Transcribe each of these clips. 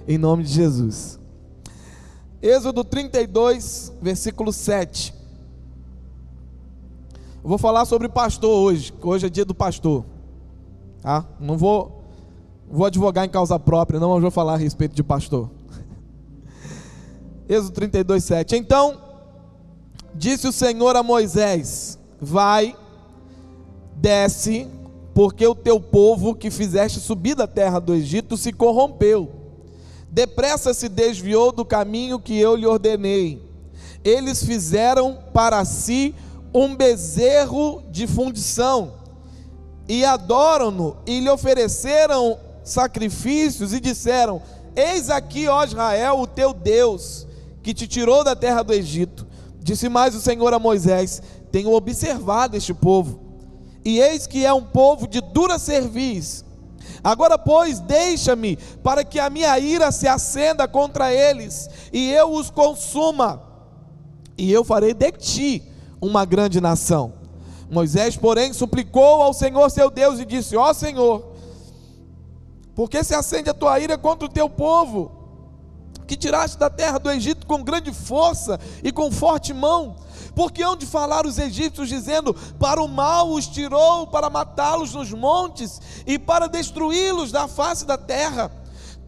em nome de Jesus. Êxodo 32, versículo 7. Eu vou falar sobre pastor hoje, que hoje é dia do pastor, tá? Não vou advogar em causa própria, não, mas vou falar a respeito de pastor. Êxodo 32, 7. Então disse o Senhor a Moisés: vai, desce, porque o teu povo que fizeste subir da terra do Egito se corrompeu, depressa se desviou do caminho que eu lhe ordenei. Eles fizeram para si um bezerro de fundição, e adoram-no, e lhe ofereceram sacrifícios, e disseram: eis aqui, ó Israel, o teu Deus, que te tirou da terra do Egito. Disse mais o Senhor a Moisés: tenho observado este povo, e eis que é um povo de dura cerviz. Agora, pois, deixa-me, para que a minha ira se acenda contra eles, e eu os consuma, e eu farei de ti uma grande nação. Moisés, porém, suplicou ao Senhor seu Deus, e disse: ó Senhor, por que se acende a tua ira contra o teu povo, que tiraste da terra do Egito com grande força e com forte mão? Porque hão de falar os egípcios, dizendo: para o mal os tirou, para matá-los nos montes e para destruí-los da face da terra.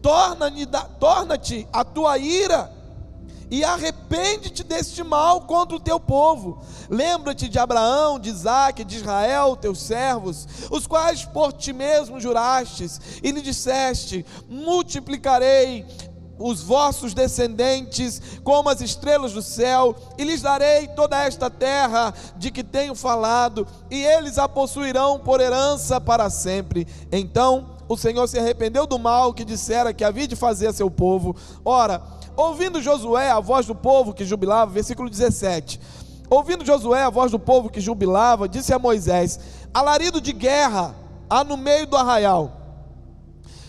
Torna-te a tua ira e arrepende-te deste mal contra o teu povo. Lembra-te de Abraão, de Isaque, de Israel, teus servos, os quais por ti mesmo jurastes, e lhe disseste: multiplicarei os vossos descendentes como as estrelas do céu, e lhes darei toda esta terra de que tenho falado, e eles a possuirão por herança para sempre. Então o Senhor se arrependeu do mal que dissera que havia de fazer a seu povo. Ora, ouvindo Josué a voz do povo que jubilava, versículo 17, ouvindo Josué a voz do povo que jubilava, disse a Moisés: alarido de guerra há no meio do arraial.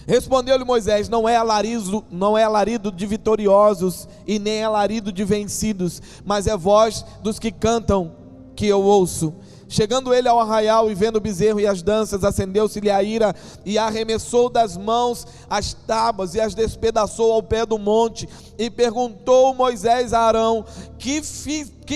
Respondeu-lhe Moisés: não é alarido de vitoriosos, e nem alarido de vencidos, mas é voz dos que cantam que eu ouço. Chegando ele ao arraial e vendo o bezerro e as danças, acendeu-se-lhe a ira, e arremessou das mãos as tábuas e as despedaçou ao pé do monte. E perguntou Moisés a Arão: que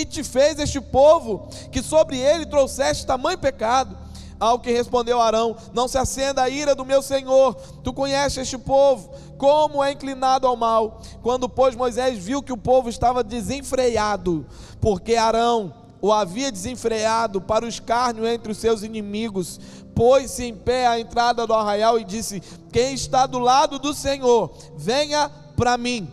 te fez este povo, que sobre ele trouxeste tamanho pecado? Ao que respondeu Arão: não se acenda a ira do meu senhor, tu conheces este povo, como é inclinado ao mal. Quando, pois, Moisés viu que o povo estava desenfreado, porque Arão o havia desenfreado para o escárnio entre os seus inimigos, pôs-se em pé à entrada do arraial e disse: quem está do lado do Senhor, venha para mim.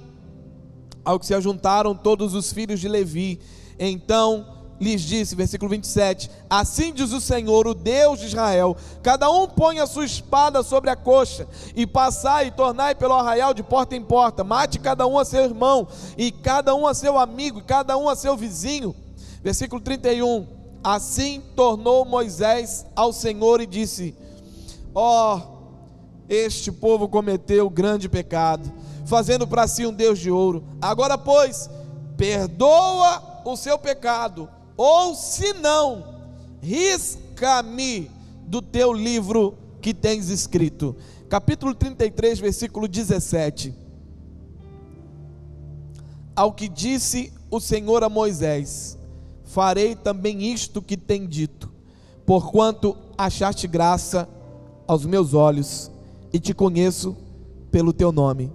Ao que se ajuntaram todos os filhos de Levi. Então lhes disse, versículo 27, assim diz o Senhor, o Deus de Israel: cada um põe a sua espada sobre a coxa, e passai e tornai pelo arraial de porta em porta, mate cada um a seu irmão, e cada um a seu amigo, e cada um a seu vizinho. Versículo 31, assim tornou Moisés ao Senhor e disse: ó, este povo cometeu grande pecado, fazendo para si um Deus de ouro. Agora, pois, perdoa o seu pecado, ou se não, risca-me do teu livro que tens escrito. Capítulo 33, versículo 17. Ao que disse o Senhor a Moisés: farei também isto que tem dito, porquanto achaste graça aos meus olhos, e te conheço pelo teu nome.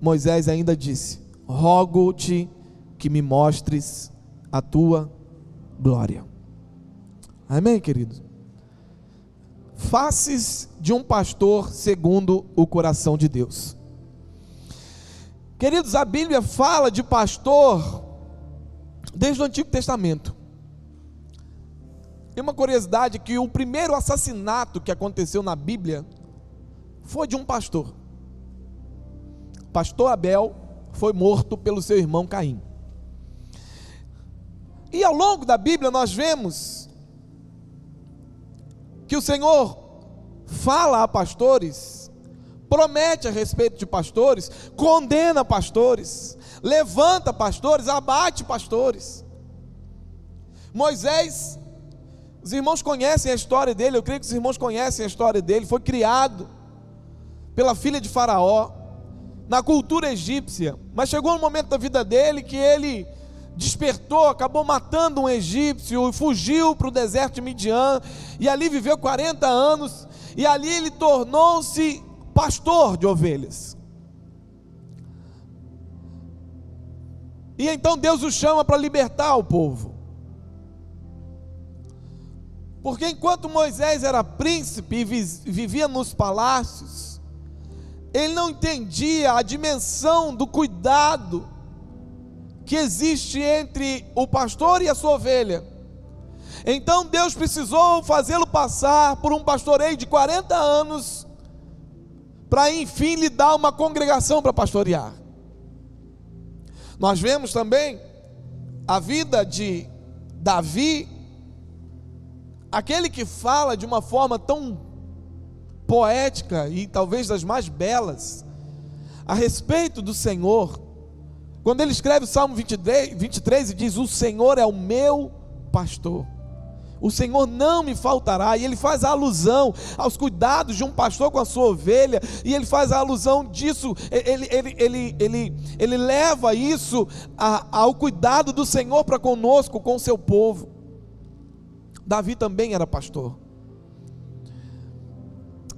Moisés ainda disse: rogo-te que me mostres a tua glória. Amém, queridos? Faces de um pastor segundo o coração de Deus. Queridos, a Bíblia fala de pastor desde o Antigo Testamento. Tem uma curiosidade, que o primeiro assassinato que aconteceu na Bíblia foi de um pastor. O pastor Abel foi morto pelo seu irmão Caim. E ao longo da Bíblia nós vemos que o Senhor fala a pastores, promete a respeito de pastores, condena pastores, levanta pastores, abate pastores. Moisés, os irmãos conhecem a história dele, eu creio que os irmãos conhecem a história dele. Foi criado pela filha de Faraó, na cultura egípcia, mas chegou um momento da vida dele que ele despertou, acabou matando um egípcio e fugiu para o deserto de Midian, e ali viveu 40 anos, e ali ele tornou-se pastor de ovelhas. E então Deus o chama para libertar o povo. Porque enquanto Moisés era príncipe e vivia nos palácios, ele não entendia a dimensão do cuidado que existe entre o pastor e a sua ovelha. Então Deus precisou fazê-lo passar por um pastoreio de 40 anos, para enfim lhe dar uma congregação para pastorear. Nós vemos também a vida de Davi, aquele que fala de uma forma tão poética e talvez das mais belas a respeito do Senhor, quando ele escreve o Salmo 23 e diz: o Senhor é o meu pastor, o Senhor não me faltará. E ele faz a alusão aos cuidados de um pastor com a sua ovelha, e ele faz a alusão disso, ele leva isso ao cuidado do Senhor para conosco, com o seu povo. Davi também era pastor.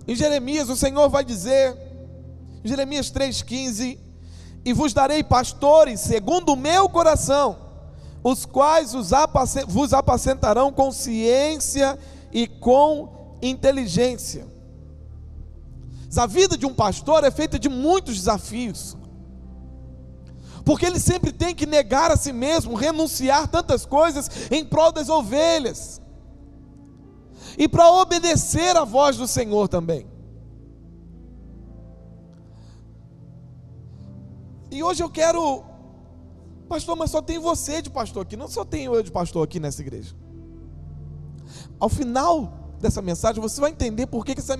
Em Jeremias o Senhor vai dizer, em Jeremias 3,15: e vos darei pastores segundo o meu coração, os quais vos apacentarão com ciência e com inteligência. A vida de um pastor é feita de muitos desafios, porque ele sempre tem que negar a si mesmo, renunciar tantas coisas em prol das ovelhas, e para obedecer à voz do Senhor também. E hoje eu quero, pastor, mas só tem você de pastor aqui, não só tenho eu de pastor aqui nessa igreja. Ao final dessa mensagem você vai entender por que essa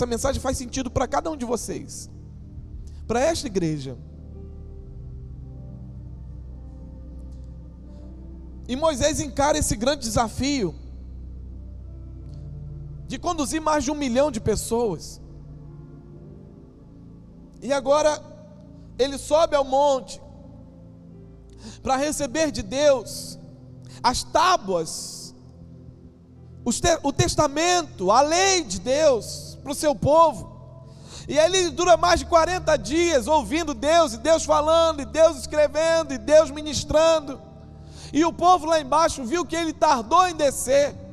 mensagem faz sentido para cada um de vocês, para esta igreja. E Moisés encara esse grande desafio de conduzir mais de 1 milhão de pessoas. E agora ele sobe ao monte para receber de Deus as tábuas, o testamento, a lei de Deus para o seu povo. E ele dura mais de 40 dias ouvindo Deus, e Deus falando, e Deus escrevendo, e Deus ministrando. E o povo lá embaixo viu que ele tardou em descer.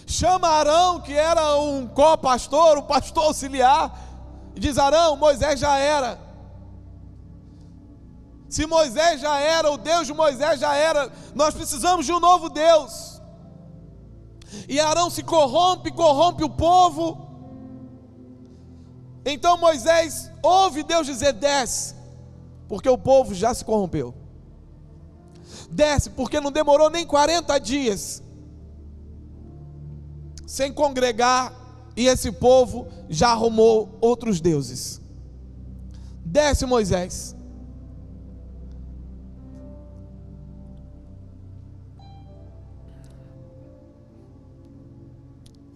Chama Arão, que era um co-pastor, um pastor auxiliar, e diz: Arão, Moisés já era. Se Moisés já era, o Deus de Moisés já era, nós precisamos de um novo Deus. E Arão se corrompe o povo. Então Moisés ouve Deus dizer: desce, porque o povo já se corrompeu. Desce, porque não demorou nem 40 dias sem congregar, e esse povo já arrumou outros deuses. Desce, Moisés.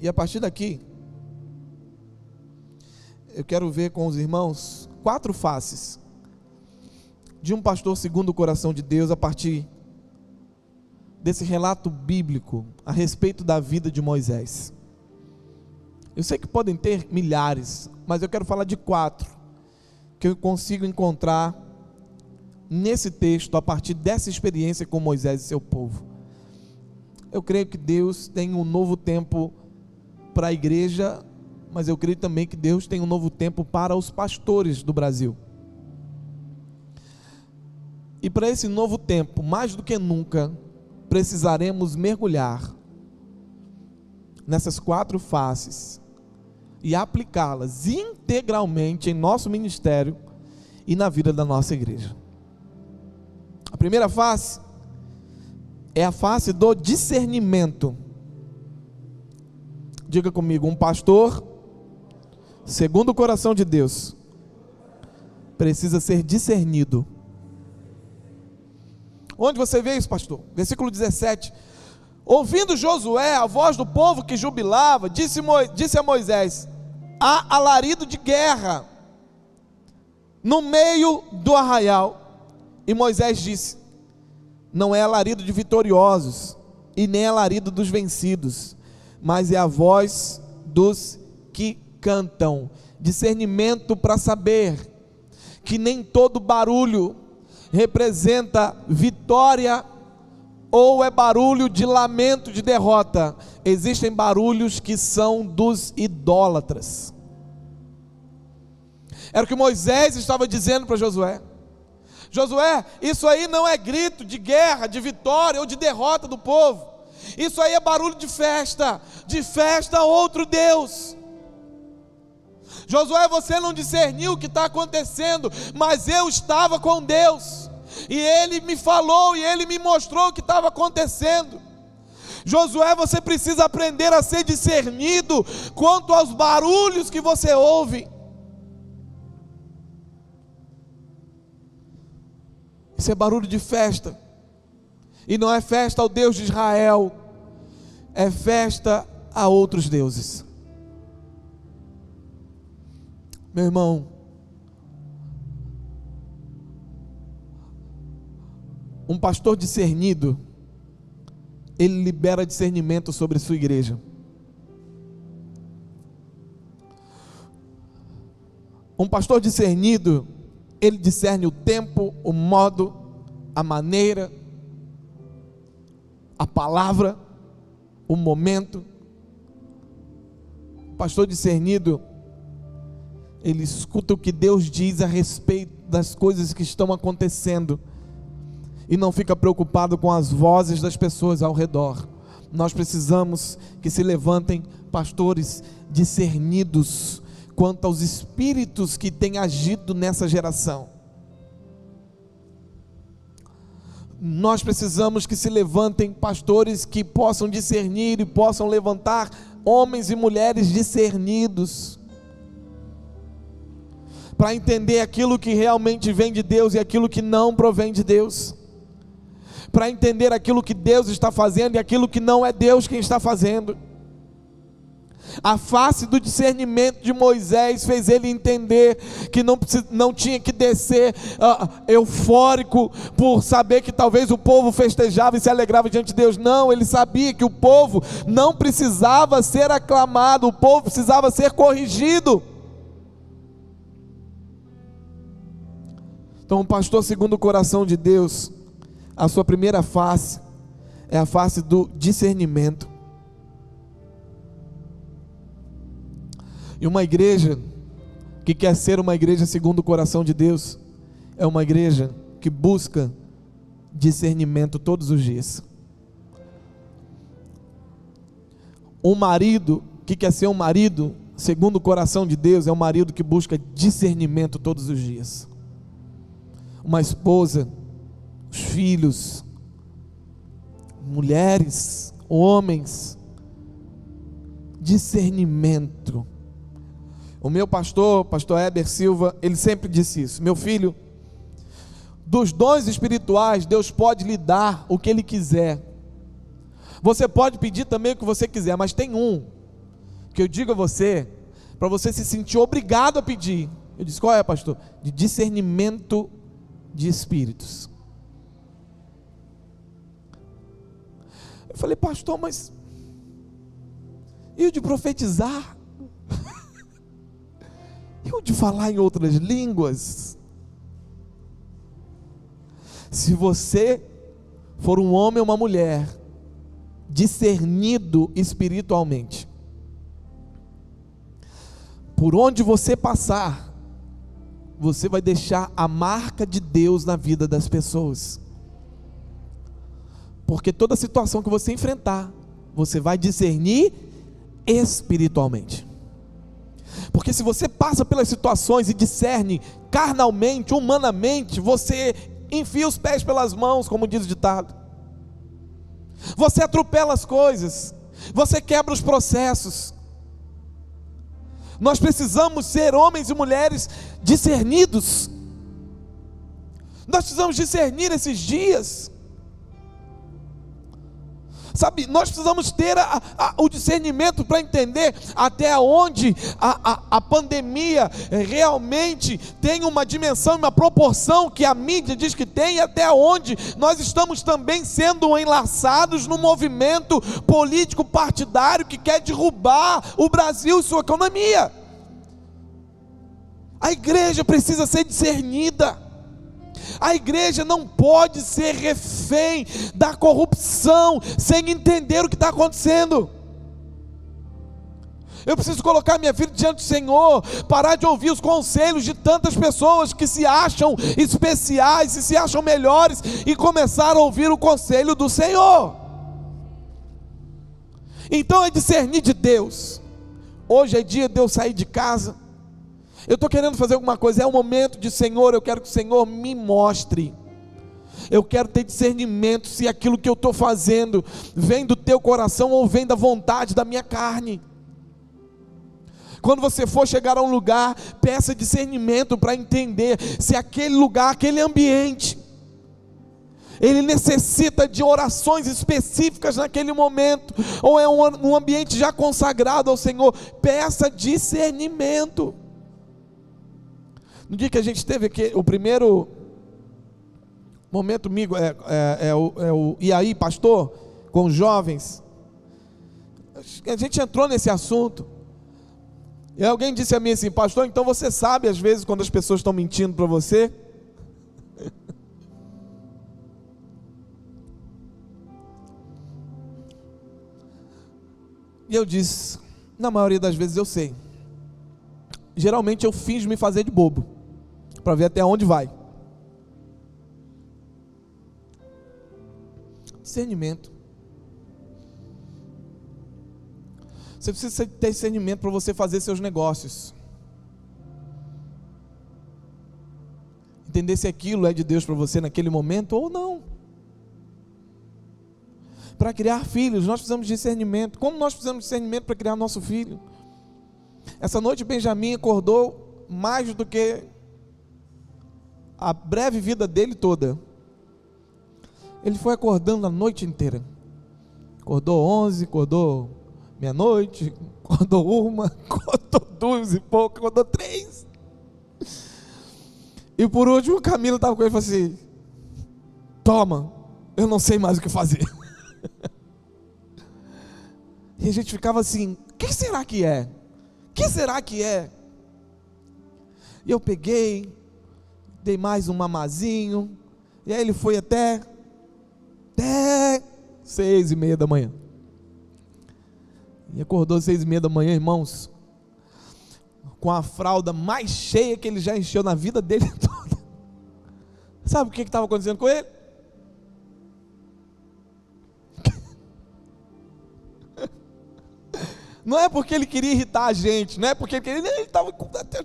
E a partir daqui, eu quero ver com os irmãos 4 faces de um pastor segundo o coração de Deus, a partir desse relato bíblico a respeito da vida de Moisés. Eu sei que podem ter milhares, mas eu quero falar de 4 que eu consigo encontrar nesse texto, a partir dessa experiência com Moisés e seu povo. Eu creio que Deus tem um novo tempo para a igreja, mas eu creio também que Deus tem um novo tempo para os pastores do Brasil. E para esse novo tempo, mais do que nunca, precisaremos mergulhar nessas 4 faces e aplicá-las integralmente em nosso ministério e na vida da nossa igreja. A primeira face é a face do discernimento. Diga comigo: um pastor segundo o coração de Deus precisa ser discernido. Onde você vê isso, pastor? Versículo 17: ouvindo Josué a voz do povo que jubilava, disse a Moisés: há alarido de guerra. no meio do arraial, e Moisés disse: não é alarido de vitoriosos, e nem alarido dos vencidos, mas é a voz dos que cantam. Discernimento para saber que nem todo barulho representa vitória ou é barulho de lamento, de derrota. Existem barulhos que são dos idólatras. Era o que Moisés estava dizendo para Josué: Josué, isso aí não é grito de guerra, de vitória ou de derrota do povo. Isso aí é barulho de festa a outro Deus. Josué, você não discerniu o que está acontecendo, mas eu estava com Deus, e Ele me falou, e Ele me mostrou o que estava acontecendo. Josué, você precisa aprender a ser discernido quanto aos barulhos que você ouve. Isso é barulho de festa, e não é festa ao Deus de Israel, é festa a outros deuses. Meu irmão, um pastor discernido, ele libera discernimento sobre sua igreja. Um pastor discernido, ele discerne o tempo, o modo, a maneira, a palavra, o momento. O pastor discernido, ele escuta o que Deus diz a respeito das coisas que estão acontecendo, e não fica preocupado com as vozes das pessoas ao redor. Nós precisamos que se levantem pastores discernidos quanto aos espíritos que têm agido nessa geração. Nós precisamos que se levantem pastores que possam discernir e possam levantar homens e mulheres discernidos, para entender aquilo que realmente vem de Deus e aquilo que não provém de Deus, para entender aquilo que Deus está fazendo e aquilo que não é Deus quem está fazendo. A face do discernimento de Moisés fez ele entender que não tinha que descer eufórico por saber que talvez o povo festejava e se alegrava diante de Deus. Não, ele sabia que o povo não precisava ser aclamado, o povo precisava ser corrigido. Então, um pastor segundo o coração de Deus, a sua primeira face é a face do discernimento. E uma igreja que quer ser uma igreja segundo o coração de Deus, é uma igreja que busca discernimento todos os dias. Um marido que quer ser um marido segundo o coração de Deus, é um marido que busca discernimento todos os dias. Uma esposa, os filhos, mulheres, homens, discernimento. O meu pastor Heber Silva, ele sempre disse isso: meu filho, dos dons espirituais, Deus pode lhe dar o que Ele quiser. Você pode pedir também o que você quiser, mas tem um, que eu digo a você, para você se sentir obrigado a pedir. Eu disse: qual é, pastor? De discernimento de espíritos. Eu falei: pastor, mas e o de profetizar? E o de falar em outras línguas? Se você for um homem ou uma mulher discernido espiritualmente, por onde você passar, você vai deixar a marca de Deus na vida das pessoas. Porque toda situação que você enfrentar, você vai discernir espiritualmente. Porque se você passa pelas situações e discerne carnalmente, humanamente, você enfia os pés pelas mãos, como diz o ditado. Você atropela as coisas, você quebra os processos. Nós precisamos ser homens e mulheres discernidos. Nós precisamos discernir esses dias. Sabe, nós precisamos ter o discernimento para entender até onde a pandemia realmente tem uma dimensão, uma proporção que a mídia diz que tem, e até onde nós estamos também sendo enlaçados num movimento político partidário que quer derrubar o Brasil e sua economia. A igreja precisa ser discernida. A igreja não pode ser refém da corrupção sem entender o que está acontecendo. Eu preciso colocar minha vida diante do Senhor, parar de ouvir os conselhos de tantas pessoas que se acham especiais e se acham melhores, e começar a ouvir o conselho do Senhor. Então é discernir de Deus. Hoje é dia de eu sair de casa. Eu estou querendo fazer alguma coisa, é um momento de Senhor, eu quero que o Senhor me mostre. Eu quero ter discernimento se aquilo que eu estou fazendo vem do teu coração ou vem da vontade da minha carne. Quando você for chegar a um lugar, peça discernimento para entender se aquele lugar, aquele ambiente, ele necessita de orações específicas naquele momento, ou é um ambiente já consagrado ao Senhor. Peça discernimento. No dia que a gente teve aqui, o primeiro momento comigo, e aí pastor, com os jovens, a gente entrou nesse assunto, e alguém disse a mim assim: pastor, então você sabe às vezes quando as pessoas estão mentindo para você? E eu disse: na maioria das vezes eu sei. Geralmente eu finjo me fazer de bobo, para ver até onde vai. Discernimento. Você precisa ter discernimento para você fazer seus negócios. Entender se aquilo é de Deus para você naquele momento ou não. Para criar filhos, nós precisamos de discernimento. Como nós precisamos de discernimento para criar nosso filho? Essa noite Benjamin acordou mais do que a breve vida dele toda. Ele foi acordando a noite inteira. Acordou 11, acordou meia-noite, acordou 1, acordou 2 e pouco, acordou 3. E por último Camila estava com ele e falou assim: toma, eu não sei mais o que fazer. E a gente ficava assim: o que será que é? O que será que é? E eu peguei, dei mais um mamazinho, e aí ele foi até 6:30 da manhã. E acordou 6:30 da manhã, irmãos, com a fralda mais cheia que ele já encheu na vida dele toda. Sabe o que estava acontecendo com ele? Não é porque ele queria irritar a gente, não é porque ele queria, ele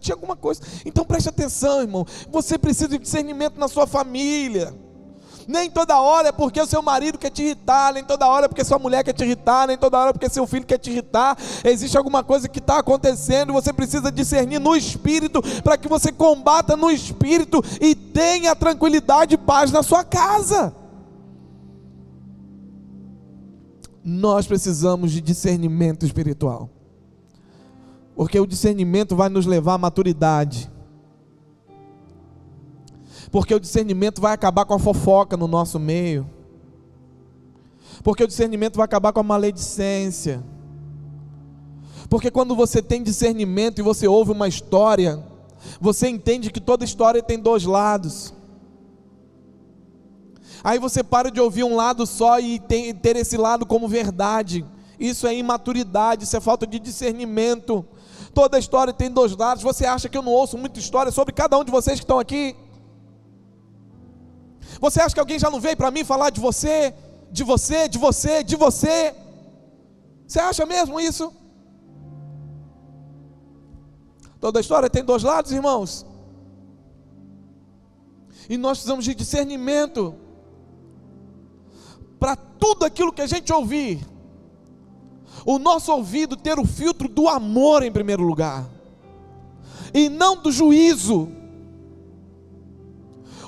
tinha alguma coisa. Então preste atenção, irmão, você precisa de discernimento na sua família. Nem toda hora é porque o seu marido quer te irritar, nem toda hora é porque sua mulher quer te irritar, nem toda hora é porque seu filho quer te irritar. Existe alguma coisa que está acontecendo, você precisa discernir no Espírito, para que você combata no Espírito e tenha tranquilidade e paz na sua casa. Nós precisamos de discernimento espiritual, porque o discernimento vai nos levar à maturidade, porque o discernimento vai acabar com a fofoca no nosso meio, porque o discernimento vai acabar com a maledicência, porque quando você tem discernimento e você ouve uma história, você entende que toda história tem dois lados. Aí você para de ouvir um lado só e ter esse lado como verdade. Isso é imaturidade, isso é falta de discernimento. Toda história tem dois lados. Você acha que eu não ouço muita história sobre cada um de vocês que estão aqui? Você acha que alguém já não veio para mim falar de você? De você, de você, de você? Você acha mesmo isso? Toda história tem dois lados, irmãos. E nós precisamos de discernimento para tudo aquilo que a gente ouvir. O nosso ouvido ter o filtro do amor em primeiro lugar, e não do juízo.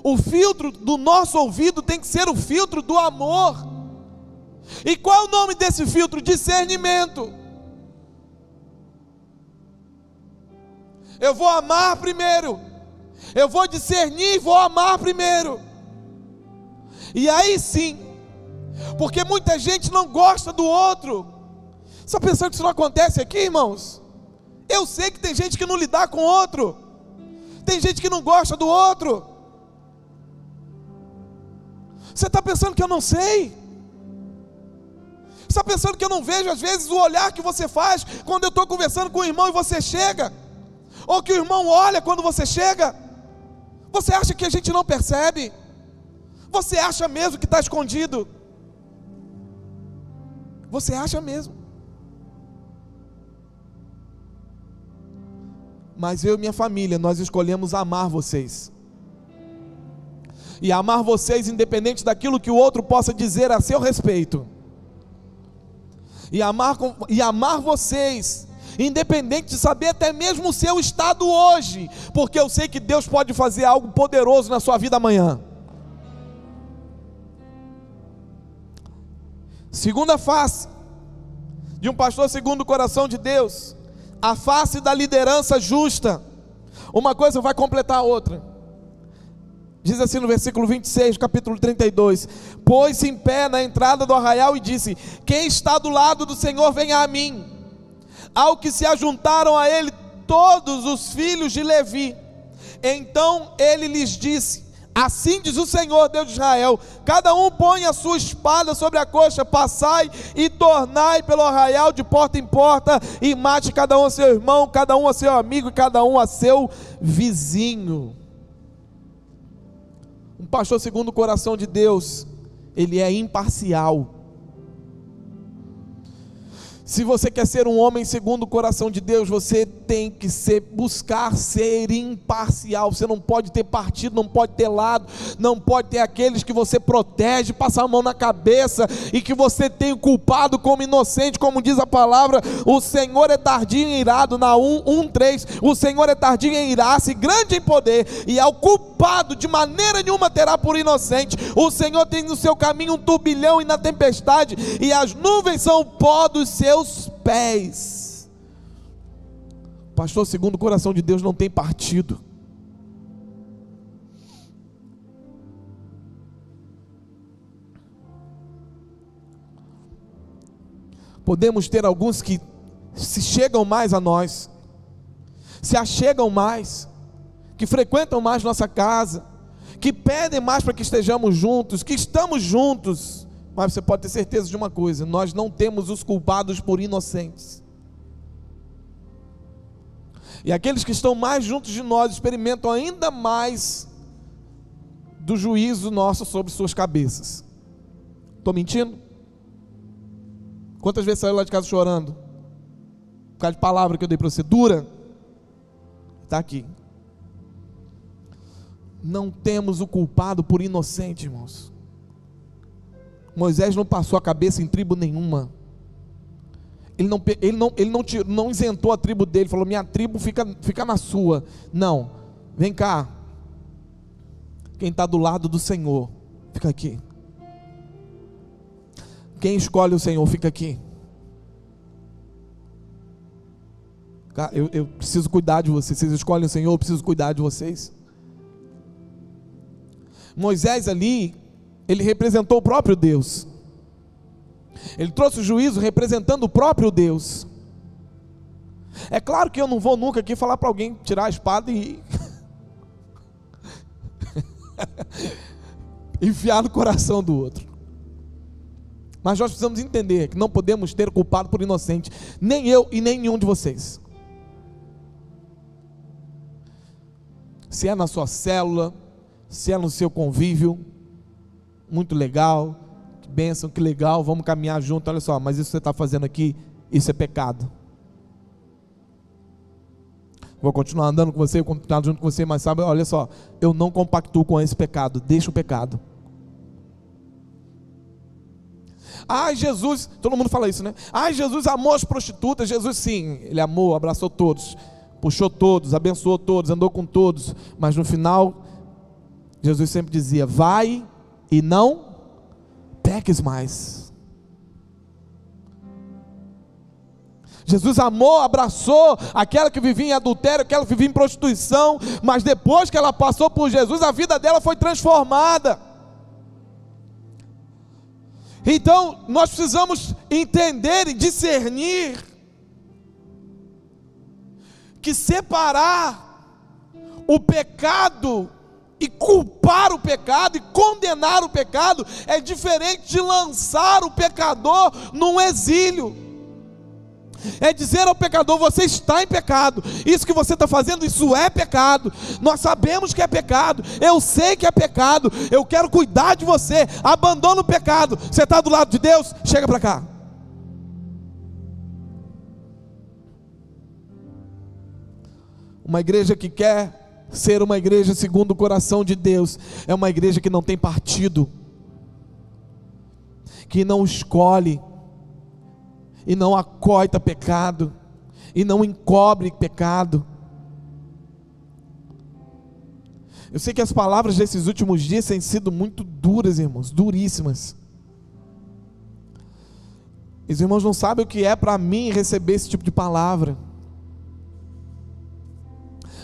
O filtro do nosso ouvido tem que ser o filtro do amor. E qual é o nome desse filtro? Discernimento. Eu vou amar primeiro, eu vou discernir e vou amar primeiro. E aí sim, porque muita gente não gosta do outro. Você está pensando que isso não acontece aqui, irmãos? Eu sei que tem gente que não lidar com o outro, tem gente que não gosta do outro. Você está pensando que eu não sei? Você está pensando que eu não vejo às vezes o olhar que você faz quando eu estou conversando com o irmão e você chega? Ou que o irmão olha quando você chega? Você acha que a gente não percebe? Você acha mesmo que está escondido? Você acha mesmo? Mas eu e minha família, nós escolhemos amar vocês. E amar vocês independente daquilo que o outro possa dizer a seu respeito. E amar vocês independente de saber até mesmo o seu estado hoje, porque eu sei que Deus pode fazer algo poderoso na sua vida amanhã. Segunda face de um pastor segundo o coração de Deus, a face da liderança justa. Uma coisa vai completar a outra. Diz assim no versículo 26, capítulo 32: pôs-se em pé na entrada do arraial e disse: quem está do lado do Senhor, venha a mim. Ao que se ajuntaram a ele todos os filhos de Levi. Então ele lhes disse: assim diz o Senhor Deus de Israel: cada um põe a sua espada sobre a coxa, passai e tornai pelo arraial de porta em porta, e mate cada um a seu irmão, cada um a seu amigo, e cada um a seu vizinho. Um pastor segundo o coração de Deus, ele é imparcial. Se você quer ser um homem segundo o coração de Deus, você tem que buscar ser imparcial. Você não pode ter partido, não pode ter lado, não pode ter aqueles que você protege, passar a mão na cabeça, e que você tem o culpado como inocente, como diz a palavra. O Senhor é tardio em irado, na 1:3, o Senhor é tardio em irar-se, grande em poder, e ao culpado de maneira nenhuma terá por inocente. O Senhor tem no seu caminho um turbilhão e na tempestade, e as nuvens são o pó dos seus pés. Pastor segundo o coração de Deus não tem partido. Podemos ter alguns que se chegam mais a nós, se achegam mais, que frequentam mais nossa casa, que pedem mais para que estejamos juntos, que estamos juntos. Mas você pode ter certeza de uma coisa: nós não temos os culpados por inocentes. E aqueles que estão mais juntos de nós experimentam ainda mais do juízo nosso sobre suas cabeças. Estou mentindo? Quantas vezes saiu lá de casa chorando por causa de palavra que eu dei para você? Dura? Está aqui. Não temos o culpado por inocente, irmãos. Moisés não passou a cabeça em tribo nenhuma. Ele não isentou a tribo dele, falou: minha tribo fica na sua. Não, vem cá. Quem está do lado do Senhor, fica aqui. Quem escolhe o Senhor, fica aqui. Eu preciso cuidar de vocês. Vocês escolhem o Senhor, eu preciso cuidar de vocês. Moisés ali, ele representou o próprio Deus. Ele trouxe o juízo representando o próprio Deus. É claro que eu não vou nunca aqui falar para alguém tirar a espada e enfiar no coração do outro. Mas nós precisamos entender que não podemos ter culpado por inocente, nem eu e nem nenhum de vocês. Se é na sua célula, se é no seu convívio, muito legal, que bênção, que legal, vamos caminhar junto. Olha só, mas isso que você está fazendo aqui, isso é pecado. Vou continuar andando com você, vou continuar junto com você, mas sabe, olha só, eu não compactuo com esse pecado, deixa o pecado. Ai, Jesus, todo mundo fala isso, né? Ai, Jesus amou as prostitutas. Jesus sim, ele amou, abraçou todos, puxou todos, abençoou todos, andou com todos, mas no final, Jesus sempre dizia: vai e não peques mais. Jesus amou, abraçou aquela que vivia em adultério, aquela que vivia em prostituição, mas depois que ela passou por Jesus, a vida dela foi transformada. Então, nós precisamos entender e discernir que separar o pecado e culpar o pecado e condenar o pecado é diferente de lançar o pecador num exílio. É dizer ao pecador: você está em pecado, isso que você está fazendo, isso é pecado, nós sabemos que é pecado, eu sei que é pecado, eu quero cuidar de você, abandona o pecado. Você está do lado de Deus? Chega para cá. Uma igreja que quer ser uma igreja segundo o coração de Deus é uma igreja que não tem partido, que não escolhe e não acoita pecado, e não encobre pecado. Eu sei que as palavras desses últimos dias têm sido muito duras, irmãos, duríssimas. Os irmãos não sabem o que é para mim receber esse tipo de palavra,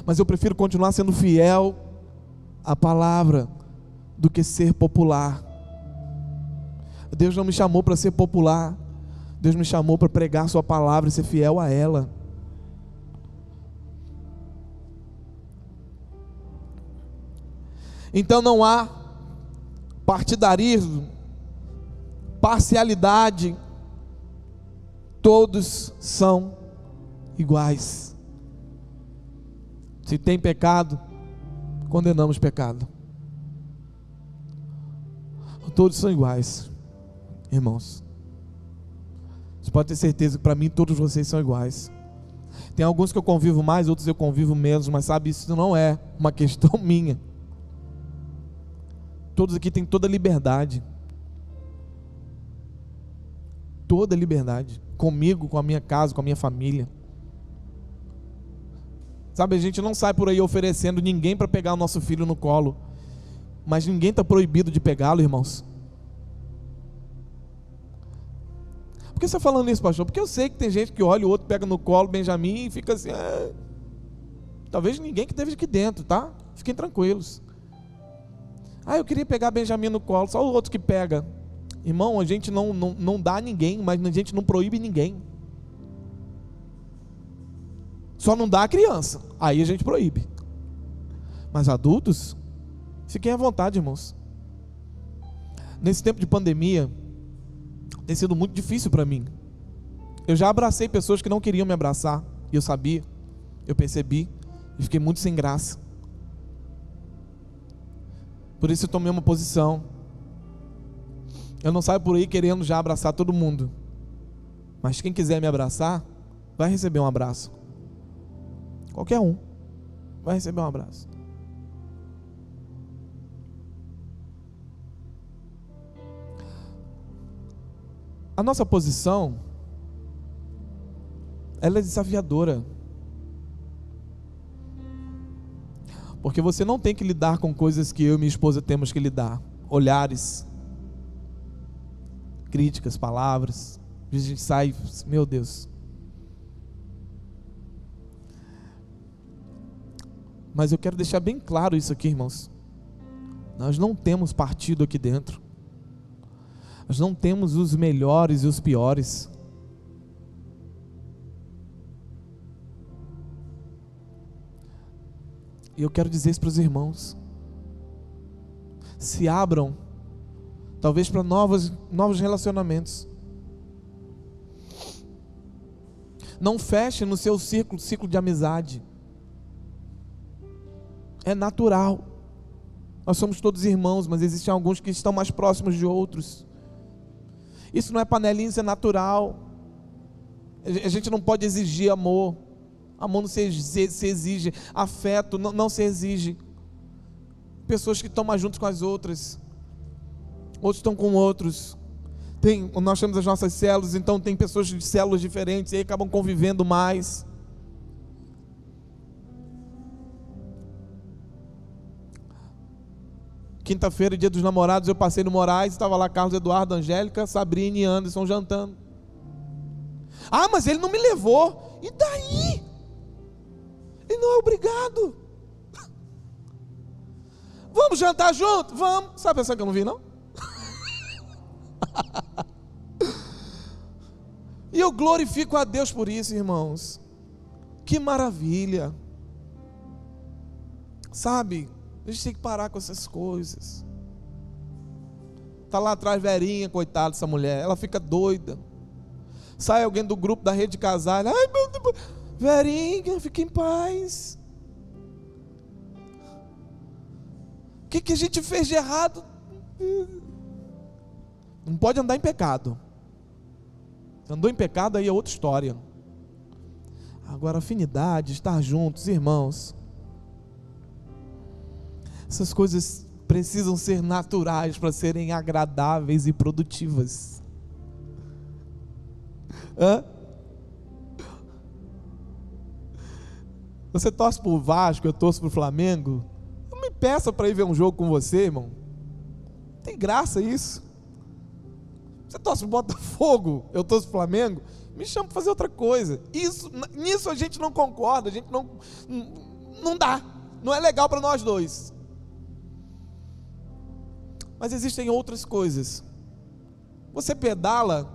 mas eu prefiro continuar sendo fiel à palavra do que ser popular. Deus não me chamou para ser popular, Deus me chamou para pregar sua palavra e ser fiel a ela. Então não há partidarismo, parcialidade, todos são iguais. Se tem pecado, condenamos pecado. Todos são iguais, irmãos. Você pode ter certeza que para mim todos vocês são iguais. Tem alguns que eu convivo mais, outros eu convivo menos, mas sabe, isso não é uma questão minha. Todos aqui têm toda a liberdade. Toda a liberdade. Comigo, com a minha casa, com a minha família. Sabe, a gente não sai por aí oferecendo ninguém para pegar o nosso filho no colo, mas ninguém está proibido de pegá-lo, irmãos. Por que você está falando isso, pastor? Porque eu sei que tem gente que olha, o outro pega no colo, Benjamin, e fica assim, talvez ninguém que esteja aqui dentro, tá? Fiquem tranquilos. Eu queria pegar Benjamin no colo, só o outro que pega. Irmão, a gente não dá a ninguém, mas a gente não proíbe ninguém. Só não dá a criança, aí a gente proíbe. Mas adultos, fiquem à vontade, irmãos. Nesse tempo de pandemia, tem sido muito difícil para mim. Eu já abracei pessoas que não queriam me abraçar, e eu sabia, eu percebi, e fiquei muito sem graça. Por isso eu tomei uma posição. Eu não saio por aí querendo já abraçar todo mundo, mas quem quiser me abraçar, vai receber um abraço. Qualquer um vai receber um abraço. A nossa posição, ela é desafiadora, porque você não tem que lidar com coisas que eu e minha esposa temos que lidar. Olhares, críticas, palavras. Às vezes a gente sai, meu Deus. Mas eu quero deixar bem claro isso aqui, irmãos. Nós não temos partido aqui dentro. Nós não temos os melhores e os piores. E eu quero dizer isso para os irmãos. Se abram, talvez para novos relacionamentos. Não feche no seu ciclo de amizade. É natural. Nós somos todos irmãos, mas existem alguns que estão mais próximos de outros. Isso não é panelinha, isso é natural. A gente não pode exigir amor. Amor não se exige. Afeto não se exige. Pessoas que estão mais juntos com as outras. Outros estão com outros. Nós temos as nossas células, então tem pessoas de células diferentes e aí acabam convivendo mais. Quinta-feira, dia dos namorados, eu passei no Moraes, estava lá Carlos Eduardo, Angélica, Sabrina e Anderson jantando. Ah, mas ele não me levou. E daí? Ele não é obrigado. Vamos jantar junto? Vamos. Sabe pensando que eu não vi, não? E eu glorifico a Deus por isso, irmãos. Que maravilha. Sabe, a gente tem que parar com essas coisas. Está lá atrás Verinha, coitada dessa mulher, ela fica doida. Sai alguém do grupo da rede de casais, ai meu Deus, Verinha, fica em paz. O que a gente fez de errado? Não pode andar em pecado. Andou em pecado, aí é outra história. Agora, afinidade, estar juntos, irmãos, essas coisas precisam ser naturais para serem agradáveis e produtivas. Você torce para o Vasco, eu torço para o Flamengo. Não me peça para ir ver um jogo com você, irmão. Não tem graça isso. Você torce para o Botafogo, eu torço para o Flamengo. Me chama para fazer outra coisa. Nisso a gente não concorda, a gente não dá. Não é legal para nós dois. Mas existem outras coisas. Você pedala,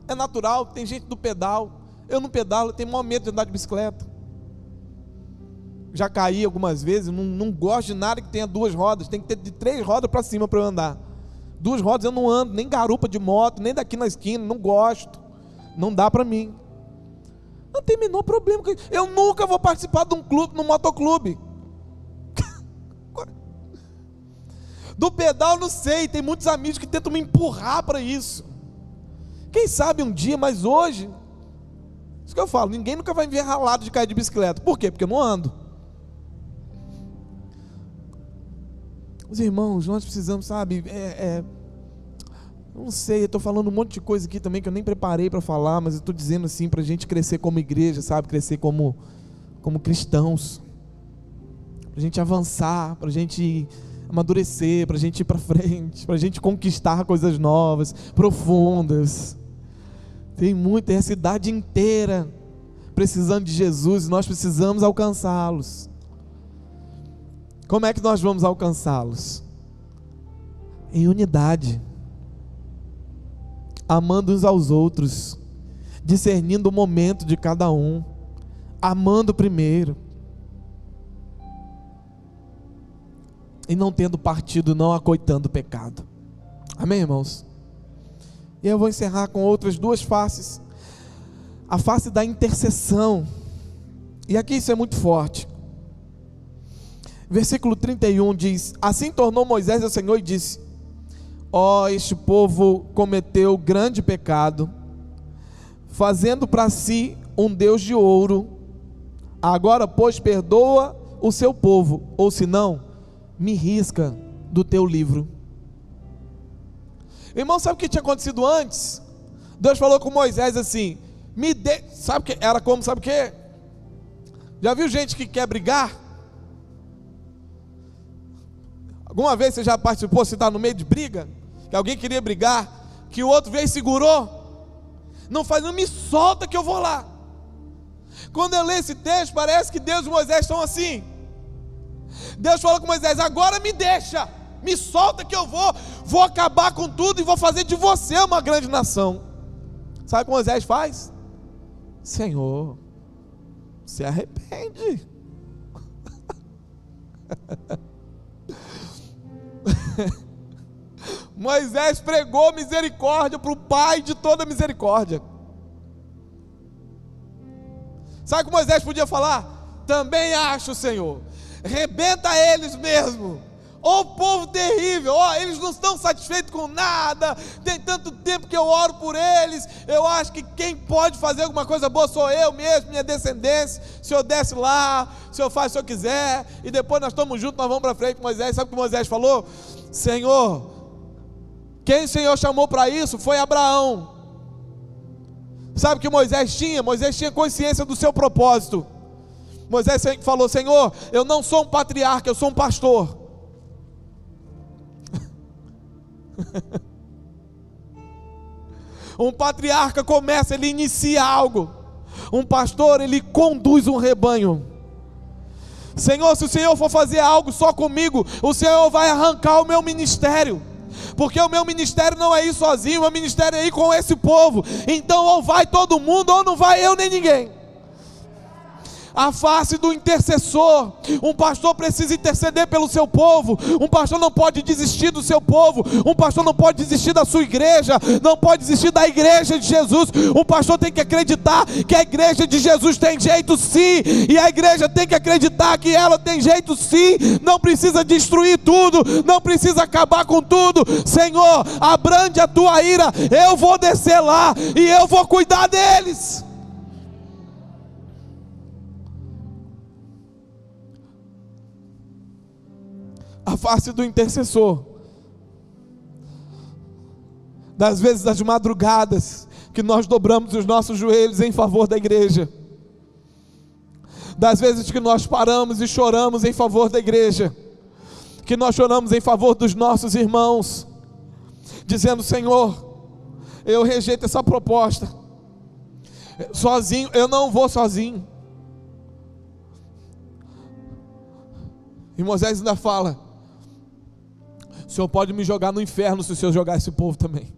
é natural, tem gente do pedal. Eu não pedalo, tenho maior medo de andar de bicicleta. Já caí algumas vezes, não gosto de nada que tenha duas rodas. Tem que ter de 3 rodas para cima para eu andar. 2 rodas eu não ando, nem garupa de moto, nem daqui na esquina, não gosto. Não dá para mim. Não tem o menor problema. Eu nunca vou participar de um clube, num motoclube. Do pedal não sei, tem muitos amigos que tentam me empurrar para isso. Quem sabe um dia, mas hoje, isso que eu falo, ninguém nunca vai me ver ralado de cair de bicicleta. Por quê? Porque eu não ando. Os irmãos, nós precisamos, sabe, não sei, eu estou falando um monte de coisa aqui também que eu nem preparei para falar, mas eu estou dizendo assim, para a gente crescer como igreja, sabe, crescer como cristãos, para a gente avançar, para a gente amadurecer, para a gente ir para frente, para a gente conquistar coisas novas, profundas. Tem essa cidade inteira precisando de Jesus e nós precisamos alcançá-los. Como é que nós vamos alcançá-los? Em unidade, amando uns aos outros, discernindo o momento de cada um, amando primeiro, e não tendo partido, não acoitando o pecado. Amém, irmãos? E eu vou encerrar com outras 2 faces. A face da intercessão, e aqui isso é muito forte. Versículo 31 diz: assim tornou Moisés ao Senhor e disse: ó, este povo cometeu grande pecado, fazendo para si um Deus de ouro. Agora, pois, perdoa o seu povo, ou se não, me risca do teu livro. Irmão, sabe o que tinha acontecido antes? Deus falou com Moisés assim: sabe que era como, sabe o que? Já viu gente que quer brigar? Alguma vez você já participou, você está no meio de briga, que alguém queria brigar, que o outro veio e segurou? Não faz, não, me solta que eu vou lá. Quando eu leio esse texto, parece que Deus e Moisés estão assim. Deus falou com Moisés: agora me deixa, me solta que eu vou acabar com tudo e vou fazer de você uma grande nação. Sabe o que Moisés faz? Senhor, se arrepende. Moisés pregou misericórdia para o Pai de toda misericórdia. Sabe o que Moisés podia falar? Também acho, Senhor, rebenta eles mesmo. Ó, povo terrível, eles não estão satisfeitos com nada, tem tanto tempo que eu oro por eles, eu acho que quem pode fazer alguma coisa boa sou eu mesmo, minha descendência. O Senhor desce lá, o Senhor faz o que o Senhor quiser, e depois nós estamos juntos, nós vamos para frente. Moisés, sabe o que Moisés falou? Senhor, quem o Senhor chamou para isso foi Abraão. Sabe o que Moisés tinha? Moisés tinha consciência do seu propósito. Moisés falou: Senhor, eu não sou um patriarca, eu sou um pastor. Um patriarca começa, ele inicia algo. Um pastor, ele conduz um rebanho. Senhor, se o Senhor for fazer algo só comigo, o Senhor vai arrancar o meu ministério, porque o meu ministério não é ir sozinho, o meu ministério é ir com esse povo. Então ou vai todo mundo, ou não vai eu nem ninguém. A face do intercessor. Um pastor precisa interceder pelo seu povo. Um pastor não pode desistir do seu povo. Um pastor não pode desistir da sua igreja. Não pode desistir da igreja de Jesus. Um pastor tem que acreditar que a igreja de Jesus tem jeito sim. E a igreja tem que acreditar que ela tem jeito sim. Não precisa destruir tudo. Não precisa acabar com tudo. Senhor, abrande a tua ira. Eu vou descer lá e eu vou cuidar deles. A face do intercessor. Das vezes das madrugadas que nós dobramos os nossos joelhos em favor da igreja. Das vezes que nós paramos e choramos em favor da igreja. Que nós choramos em favor dos nossos irmãos, dizendo: Senhor, eu rejeito essa proposta. Sozinho, eu não vou sozinho. E Moisés ainda fala: o Senhor pode me jogar no inferno se o Senhor jogar esse povo também.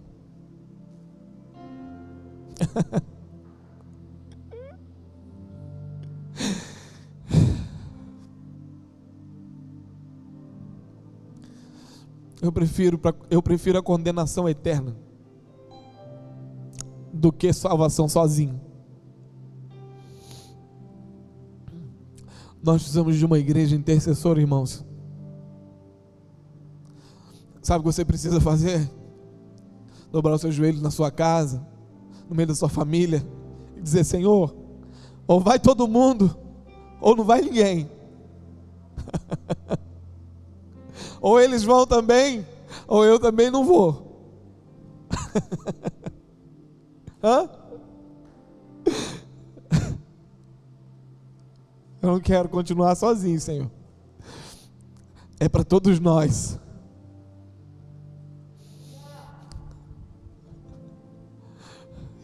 Eu prefiro a condenação eterna do que salvação sozinho. Nós precisamos de uma igreja intercessora, irmãos. Sabe o que você precisa fazer? Dobrar os seus joelhos na sua casa, no meio da sua família, e dizer: Senhor, ou vai todo mundo, ou não vai ninguém. Ou eles vão também, ou eu também não vou. Hã? Eu não quero continuar sozinho, Senhor. É para todos nós.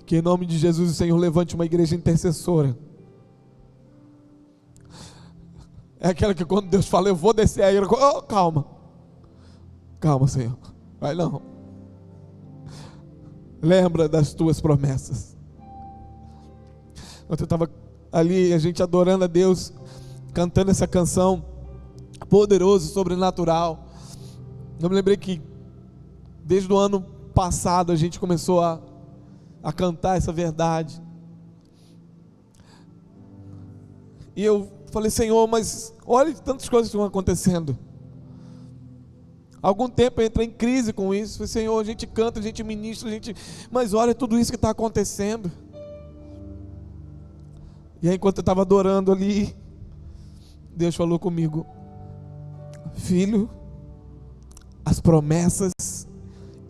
Que em nome de Jesus o Senhor levante uma igreja intercessora. É aquela que quando Deus fala: eu vou descer a ira, oh, calma. Calma, Senhor. Vai não. Lembra das tuas promessas. Ontem eu estava ali, a gente adorando a Deus, cantando essa canção, poderoso, sobrenatural. Eu me lembrei que desde o ano passado a gente começou a cantar essa verdade. E eu falei: Senhor, mas olha tantas coisas que estão acontecendo. Algum tempo eu entrei em crise com isso. Falei: Senhor, a gente canta, a gente ministra, mas olha tudo isso que está acontecendo. E aí, enquanto eu estava adorando ali, Deus falou comigo: filho, as promessas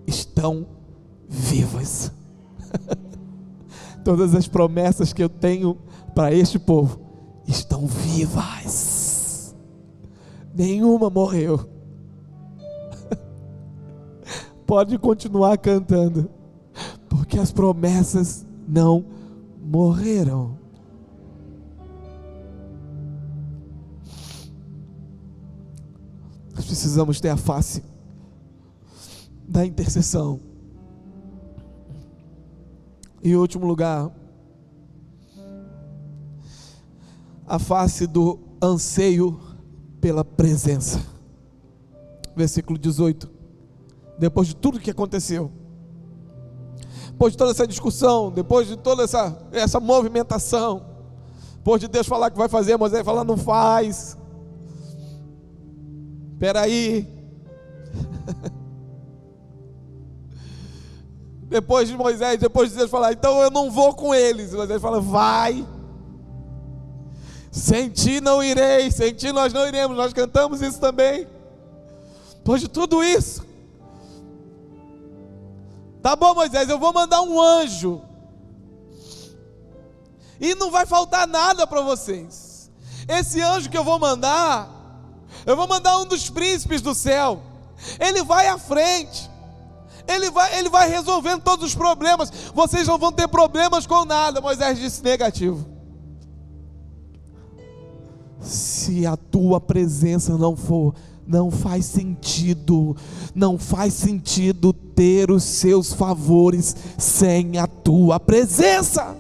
estão vivas. Todas as promessas que eu tenho para este povo estão vivas. Nenhuma morreu. Pode continuar cantando, porque as promessas não morreram. Nós precisamos ter a face da intercessão. Em último lugar, a face do anseio pela presença. Versículo 18. Depois de tudo que aconteceu, depois de toda essa discussão, depois de toda essa movimentação, depois de Deus falar que vai fazer, Moisés falar: não faz. Espera aí. Depois de Moisés, depois de Deus falar: então eu não vou com eles. Moisés fala: vai. Sem ti não irei, sem ti nós não iremos. Nós cantamos isso também. Depois de tudo isso, tá bom, Moisés, eu vou mandar um anjo, e não vai faltar nada para vocês. Esse anjo que eu vou mandar um dos príncipes do céu. Ele vai à frente, Ele vai resolvendo todos os problemas. Vocês não vão ter problemas com nada. Moisés disse: negativo. Se a tua presença não faz sentido ter os seus favores sem a tua presença.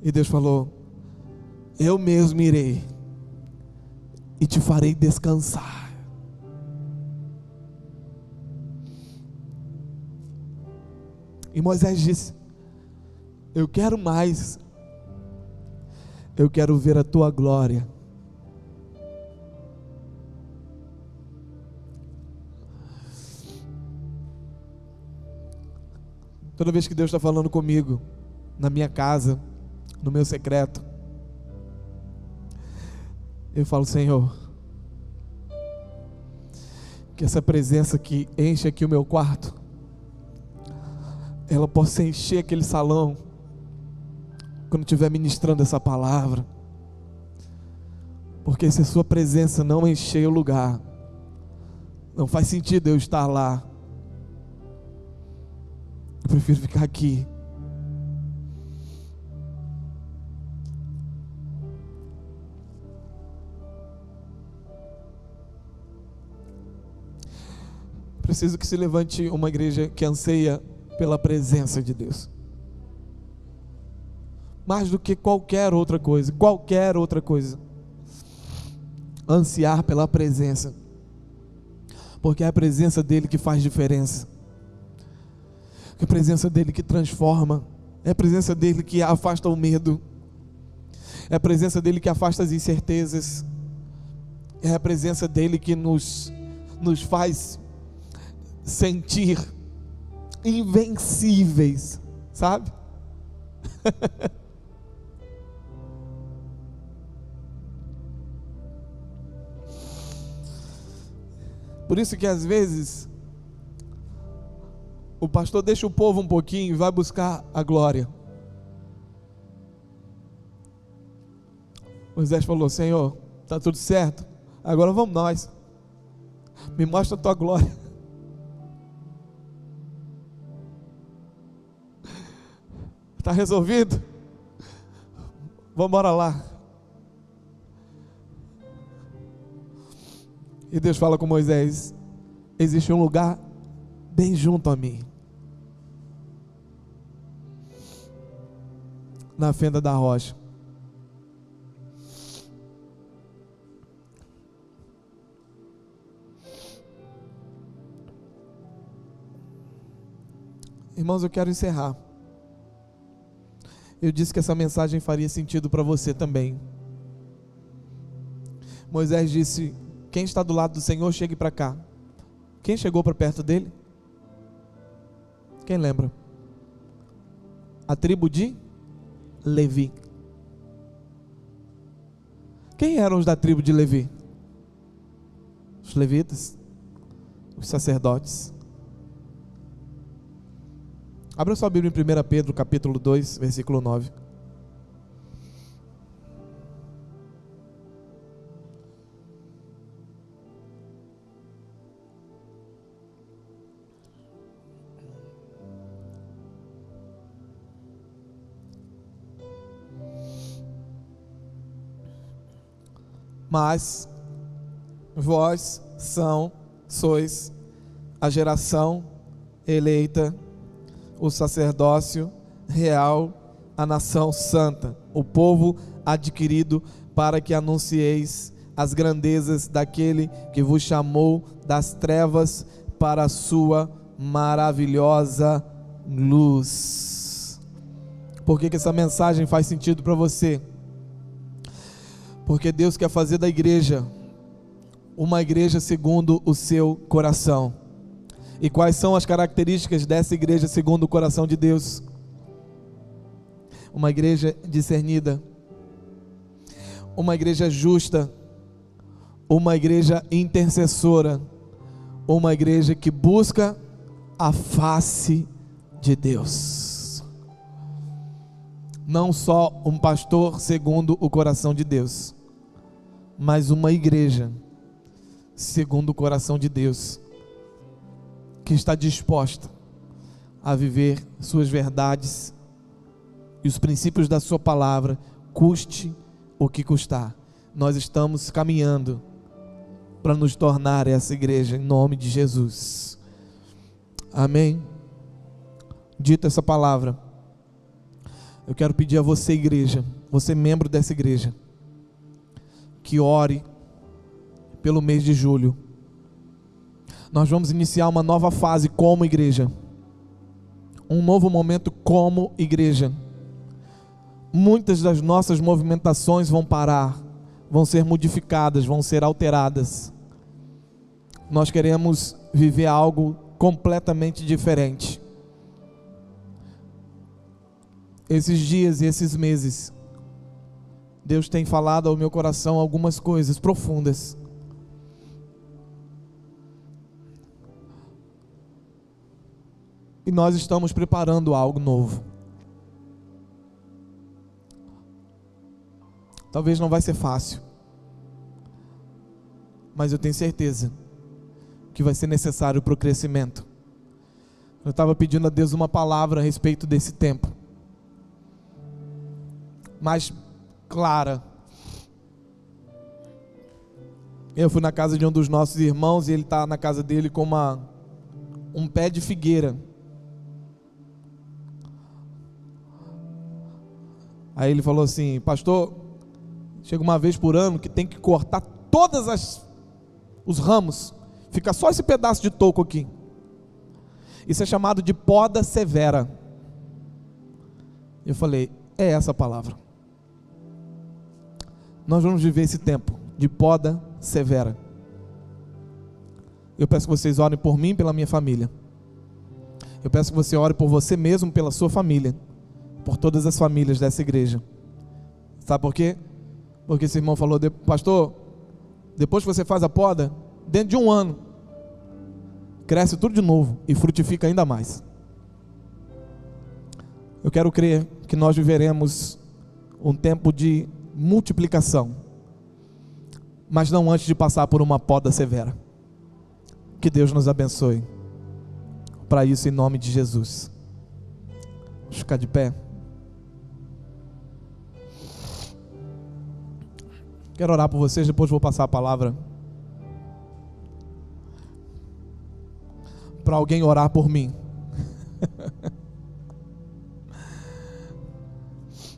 E Deus falou: eu mesmo irei e te farei descansar. E Moisés disse: eu quero mais. Eu quero ver a tua glória. Toda vez que Deus está falando comigo, na minha casa, no meu secreto, eu falo: Senhor, que essa presença que enche aqui o meu quarto, ela possa encher aquele salão, quando estiver ministrando essa palavra. Porque se a sua presença não encher o lugar, não faz sentido eu estar lá. Eu prefiro ficar aqui. Preciso que se levante uma igreja que anseia pela presença de Deus, mais do que qualquer outra coisa. Ansiar pela presença, porque é a presença dele que faz diferença, é a presença dele que transforma, é a presença dele que afasta o medo, é a presença dele que afasta as incertezas, é a presença dele que nos faz sentir invencíveis, sabe? Por isso que às vezes o pastor deixa o povo um pouquinho e vai buscar a glória. Moisés falou: Senhor, está tudo certo, agora vamos nós, me mostra a tua glória. Está resolvido? Vamos embora lá. E Deus fala com Moisés: existe um lugar bem junto a mim, na fenda da rocha. Irmãos, eu quero encerrar. Eu disse que essa mensagem faria sentido para você também. Moisés disse: quem está do lado do Senhor, chegue para cá. Quem chegou para perto dele? Quem lembra? A tribo de Levi. Quem eram os da tribo de Levi? Os levitas, os sacerdotes. Abra sua Bíblia em 1 Pedro capítulo 2, versículo 9. Mas vós sois a geração eleita, o sacerdócio real, a nação santa, o povo adquirido, para que anuncieis as grandezas daquele que vos chamou das trevas para a sua maravilhosa luz. Por que essa mensagem faz sentido para você? Porque Deus quer fazer da igreja uma igreja segundo o seu coração. E quais são as características dessa igreja segundo o coração de Deus? Uma igreja discernida, uma igreja justa, uma igreja intercessora, uma igreja que busca a face de Deus. Não só um pastor segundo o coração de Deus, mas uma igreja segundo o coração de Deus, que está disposta a viver suas verdades e os princípios da sua palavra, custe o que custar. Nós estamos caminhando para nos tornar essa igreja, em nome de Jesus. Amém? Dita essa palavra, eu quero pedir a você, igreja, você membro dessa igreja, que ore pelo mês de julho. Nós vamos iniciar uma nova fase como igreja, um novo momento como igreja. Muitas das nossas movimentações vão parar, vão ser modificadas, vão ser alteradas. Nós queremos viver algo completamente diferente. Esses dias e esses meses, Deus tem falado ao meu coração algumas coisas profundas. E nós estamos preparando algo novo. Talvez não vai ser fácil, mas eu tenho certeza que vai ser necessário para o crescimento. Eu estava pedindo a Deus uma palavra a respeito desse tempo, mais clara. Eu fui na casa de um dos nossos irmãos e ele está na casa dele com um pé de figueira. Aí ele falou assim: pastor, chega uma vez por ano que tem que cortar os ramos, fica só esse pedaço de toco aqui. Isso é chamado de poda severa. Eu falei: é essa a palavra. Nós vamos viver esse tempo de poda severa. Eu peço que vocês orem por mim e pela minha família. Eu peço que você ore por você mesmo, pela sua família, por todas as famílias dessa igreja. Sabe por quê? Porque esse irmão falou: pastor, depois que você faz a poda, dentro de um ano, cresce tudo de novo e frutifica ainda mais. Eu quero crer que nós viveremos um tempo de multiplicação, mas não antes de passar por uma poda severa. Que Deus nos abençoe para isso, em nome de Jesus. Vamos ficar de pé. Quero orar por vocês, depois vou passar a palavra para alguém orar por mim.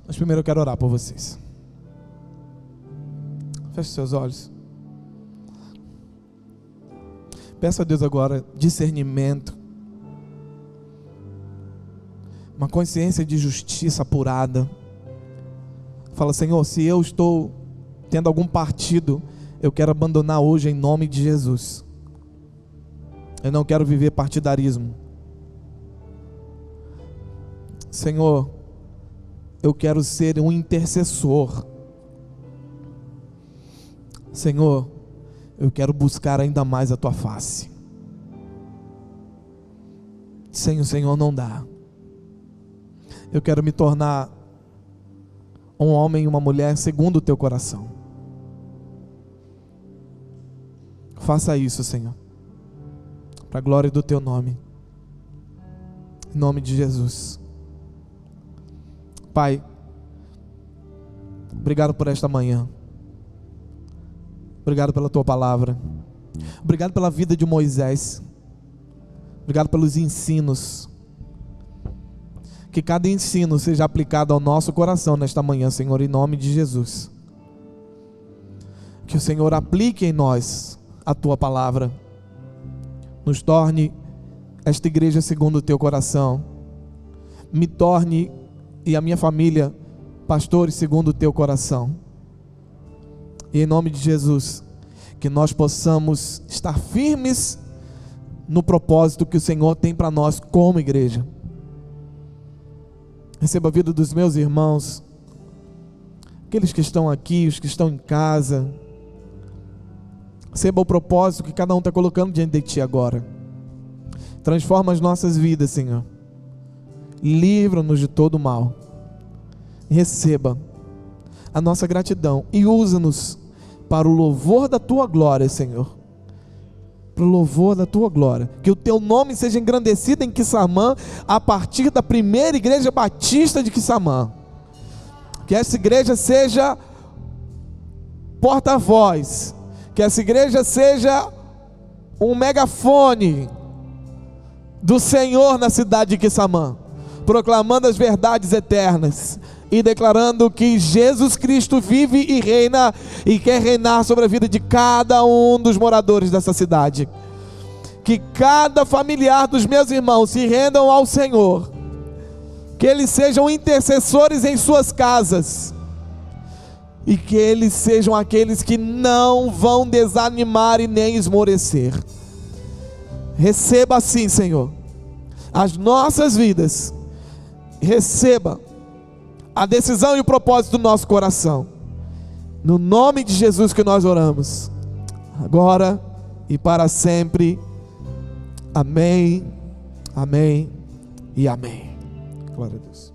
Mas primeiro eu quero orar por vocês. Feche seus olhos. Peço a Deus agora discernimento, uma consciência de justiça apurada. Fala: Senhor, se eu estou tendo algum partido, eu quero abandonar hoje em nome de Jesus. Eu não quero viver partidarismo. Senhor, eu quero ser um intercessor. Senhor, eu quero buscar ainda mais a tua face. Sem o Senhor não dá. Eu quero me tornar um homem e uma mulher segundo o teu coração. Faça isso, Senhor, para a glória do teu nome, em nome de Jesus. Pai, obrigado por esta manhã. Obrigado pela tua palavra. Obrigado pela vida de Moisés. Obrigado pelos ensinos. Que cada ensino seja aplicado ao nosso coração nesta manhã, Senhor, em nome de Jesus. Que o Senhor aplique em nós a tua palavra. Nos torne esta igreja segundo o teu coração. Me torne e a minha família pastores segundo o teu coração. E em nome de Jesus, que nós possamos estar firmes no propósito que o Senhor tem para nós como igreja. Receba a vida dos meus irmãos, aqueles que estão aqui, os que estão em casa. Receba o propósito que cada um está colocando diante de ti agora. Transforma as nossas vidas, Senhor. Livra-nos de todo o mal. Receba a nossa gratidão e usa-nos para o louvor da tua glória, Senhor, para o louvor da tua glória. Que o teu nome seja engrandecido em Quissamã, a partir da primeira igreja batista de Quissamã. Que essa igreja seja porta-voz, que essa igreja seja um megafone do Senhor na cidade de Quissamã, proclamando as verdades eternas e declarando que Jesus Cristo vive e reina e quer reinar sobre a vida de cada um dos moradores dessa cidade. Que cada familiar dos meus irmãos se rendam ao Senhor, que eles sejam intercessores em suas casas e que eles sejam aqueles que não vão desanimar e nem esmorecer. Receba assim, Senhor, as nossas vidas, receba a decisão e o propósito do nosso coração, no nome de Jesus que nós oramos, agora e para sempre. Amém, amém e amém. Glória a Deus.